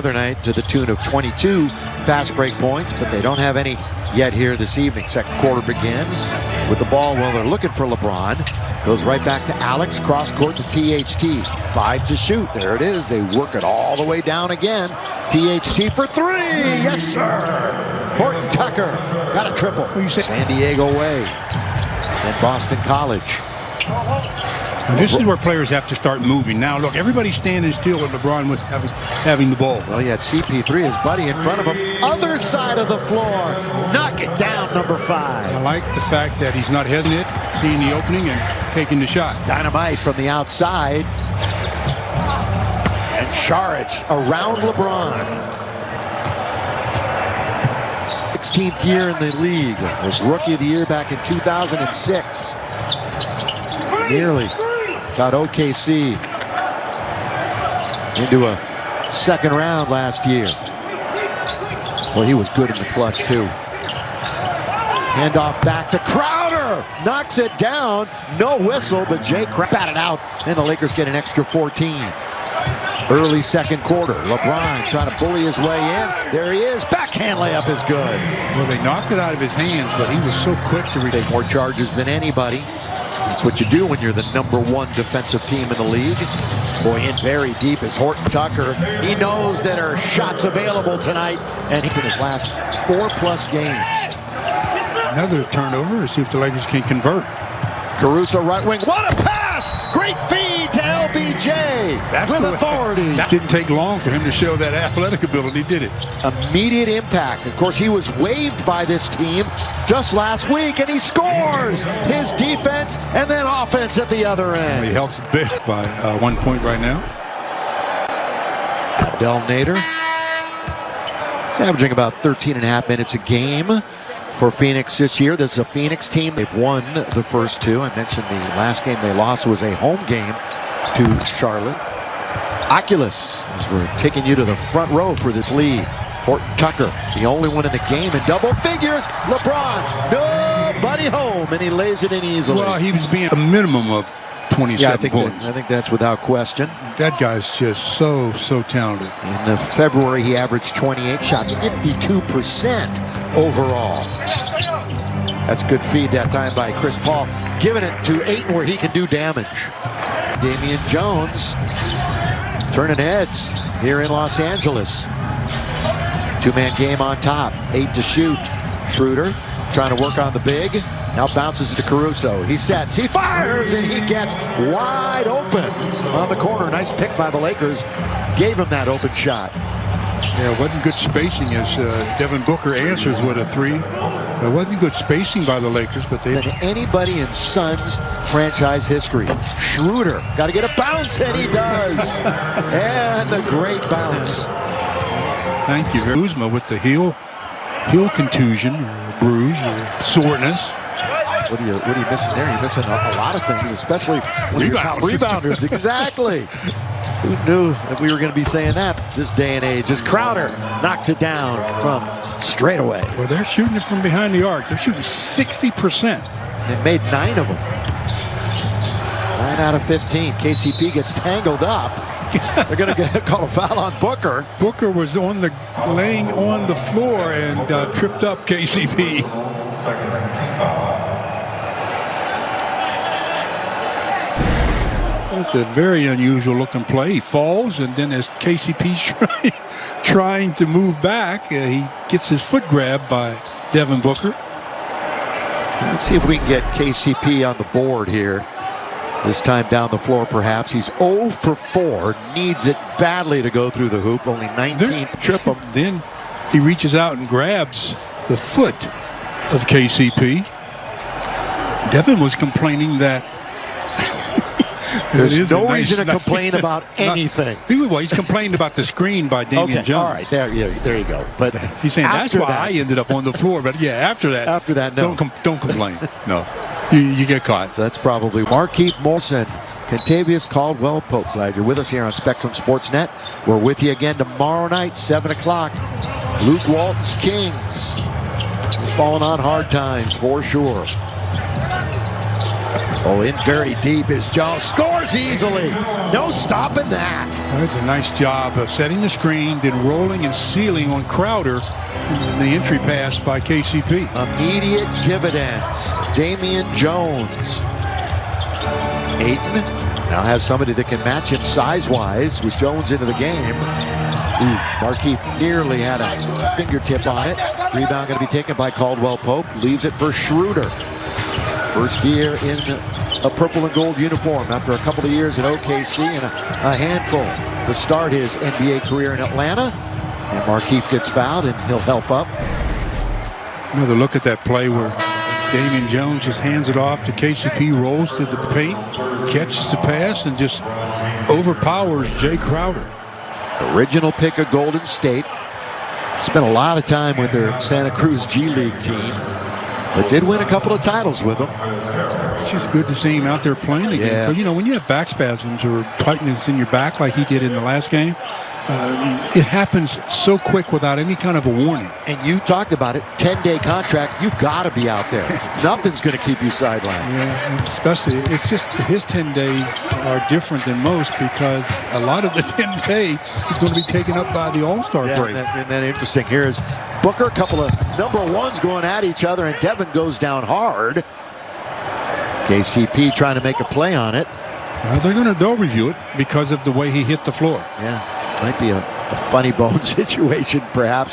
other night to the tune of 22 fast break points, but they don't have any yet here this evening. Second quarter begins with the ball. Well, they're looking for LeBron. Goes right back to Alex, cross court to THT. 5 to shoot. There it is. They work it all the way down again. THT for 3. Yes, sir. Horton Tucker got a triple. San Diego way. And Boston College. And this is where players have to start moving. Now, look, everybody's standing still with LeBron with having the ball. Well, he had CP3, his buddy, in front of him. Other side of the floor. Knock it down, number 5. I like the fact that he's not hesitant, seeing the opening and taking the shot. Dynamite from the outside. And Saric around LeBron. 16th year in the league. Was Rookie of the Year back in 2006. Nearly got OKC into a second round last year. Well, he was good in the clutch too. Handoff back to Crowder. Knocks it down. No whistle, but Jay batted out, and the Lakers get an extra 14. Early second quarter. LeBron trying to bully his way in. There he is. Backhand layup is good. Well, they knocked it out of his hands, but he was so quick to take more charges than anybody. That's what you do when you're the '1 defensive team in the league. Boy, in very deep is Horton Tucker. He knows that there are shots available tonight, and he's in his last 4+ games. Another turnover to see if the Lakers can convert. Caruso right wing. What a pass! Great feed to LBJ with authority. That didn't take long for him to show that athletic ability, did it? Immediate impact. Of course, he was waived by this team just last week, and he scores. His defense and then offense at the other end. He helps big by 1 point right now. Del Nader. He's averaging about 13.5 minutes a game for Phoenix this year. This is a Phoenix team. They've won the first 2. I mentioned the last game they lost was a home game to Charlotte. Oculus, as we're taking you to the front row for this lead. Horton Tucker, the only one in the game in double figures. LeBron, nobody home, and he lays it in easily. Well, he was being a minimum of 27 points. I think that's without question. That guy's just so talented. In February, he averaged 28 shots, 52% overall. That's good feed that time by Chris Paul, giving it to Ayton where he can do damage. Damian Jones turning heads here in Los Angeles. 2-man game on top, 8 to shoot. Schroeder trying to work on the big. Now bounces it to Caruso. He sets, he fires, and he gets wide open on the corner. Nice pick by the Lakers. Gave him that open shot. Yeah, it wasn't good spacing as Devin Booker answers with a 3. It wasn't good spacing by the Lakers, but they... Than anybody in Suns franchise history. Schroeder got to get a bounce, and he does. And the great bounce. Thank you. Kuzma with the heel contusion, or bruise, or soreness. What are you missing there? You're missing a lot of things, especially top rebounders. Exactly. Who knew that we were going to be saying that this day and age? As Crowder knocks it down from straight away. Well, they're shooting it from behind the arc. They're shooting 60%. They made 9 of them. 9 out of 15. KCP gets tangled up. They're going to call a foul on Booker. Booker was laying on the floor and tripped up KCP. It's a very unusual looking play. He falls, and then as KCP's trying to move back, he gets his foot grabbed by Devin Booker. Let's see if we can get KCP on the board here. This time down the floor, perhaps. He's 0 for 4. Needs it badly to go through the hoop. Only 19 trip him. Then he reaches out and grabs the foot of KCP. Devin was complaining that there's no reason to complain about anything. He's complaining about the screen by Damian Jones. All right, there you go. But he's saying that's why I ended up on the floor. But yeah, after that, no. Don't complain. No, you get caught. So that's probably Markeith Morrison, Contavious Caldwell-Pope. Glad you're with us here on Spectrum Sportsnet. We're with you again tomorrow night, 7 o'clock. Luke Walton's Kings. Falling on hard times for sure. Oh, in very deep is Jones. Scores easily. No stopping that. That's a nice job of setting the screen, then rolling and sealing on Crowder. And the entry pass by KCP. Immediate dividends. Damian Jones. Ayton now has somebody that can match him size-wise with Jones into the game. Markieff nearly had a fingertip on it. Rebound going to be taken by Caldwell Pope. Leaves it for Schroeder. First year in a purple and gold uniform after a couple of years at OKC and a handful to start his NBA career in Atlanta. And Markieff gets fouled and he'll help up. Another look at that play where Damian Jones just hands it off to KCP, rolls to the paint, catches the pass, and just overpowers Jay Crowder. Original pick of Golden State. Spent a lot of time with their Santa Cruz G League team, but did win a couple of titles with them. It's just good to see him out there playing again. Yeah. But, you know, when you have back spasms or tightness in your back like he did in the last game, it happens so quick without any kind of a warning. And you talked about it, 10-day contract, you've got to be out there. Nothing's going to keep you sidelined. Yeah, especially, it's just his 10 days are different than most because a lot of the 10-day is going to be taken up by the All-Star break. And then interesting here is Booker, a couple of number ones going at each other, and Devin goes down hard. KCP trying to make a play on it. They'll review it because of the way he hit the floor. Yeah. Might be a funny bone situation, perhaps.